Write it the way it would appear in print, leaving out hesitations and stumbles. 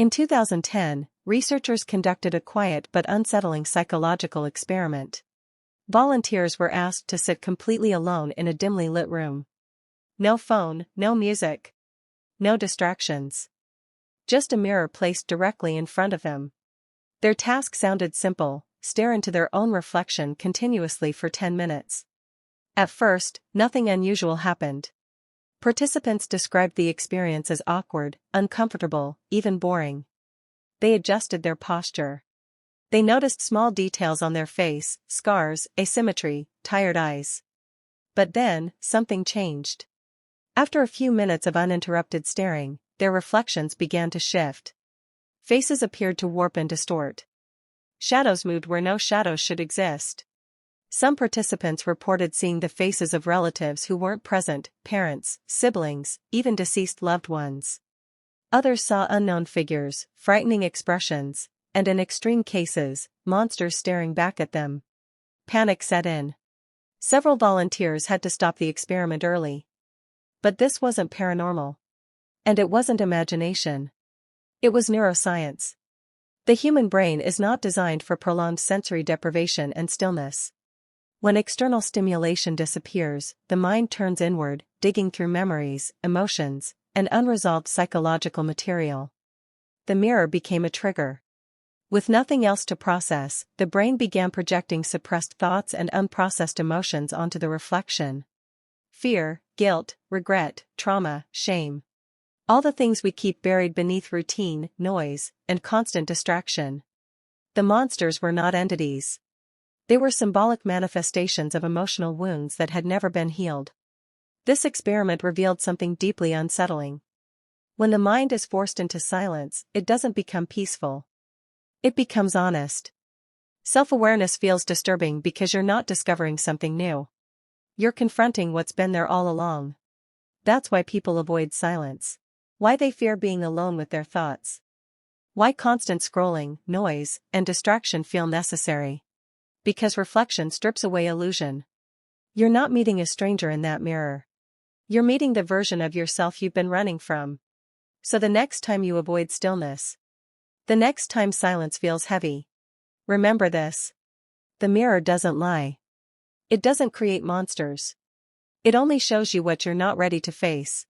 In 2010, researchers conducted a quiet but unsettling psychological experiment. Volunteers were asked to sit completely alone in a dimly lit room. No phone, no music, no distractions. Just a mirror placed directly in front of them. Their task sounded simple: stare into their own reflection continuously for 10 minutes. At first, nothing unusual happened. Participants described the experience as awkward, uncomfortable, even boring. They adjusted their posture. They noticed small details on their face: scars, asymmetry, tired eyes. But then, something changed. After a few minutes of uninterrupted staring, their reflections began to shift. Faces appeared to warp and distort. Shadows moved where no shadows should exist. Some participants reported seeing the faces of relatives who weren't present: parents, siblings, even deceased loved ones. Others saw unknown figures, frightening expressions, and in extreme cases, monsters staring back at them. Panic set in. Several volunteers had to stop the experiment early. But this wasn't paranormal. And it wasn't imagination. It was neuroscience. The human brain is not designed for prolonged sensory deprivation and stillness. When external stimulation disappears, the mind turns inward, digging through memories, emotions, and unresolved psychological material. The mirror became a trigger. With nothing else to process, the brain began projecting suppressed thoughts and unprocessed emotions onto the reflection. Fear, guilt, regret, trauma, shame. All the things we keep buried beneath routine, noise, and constant distraction. The monsters were not entities. They were symbolic manifestations of emotional wounds that had never been healed. This experiment revealed something deeply unsettling. When the mind is forced into silence, it doesn't become peaceful. It becomes honest. Self-awareness feels disturbing because you're not discovering something new. You're confronting what's been there all along. That's why people avoid silence. Why they fear being alone with their thoughts. Why constant scrolling, noise, and distraction feel necessary. Because reflection strips away illusion. You're not meeting a stranger in that mirror. You're meeting the version of yourself you've been running from. So the next time you avoid stillness, the next time silence feels heavy, remember this. The mirror doesn't lie. It doesn't create monsters. It only shows you what you're not ready to face.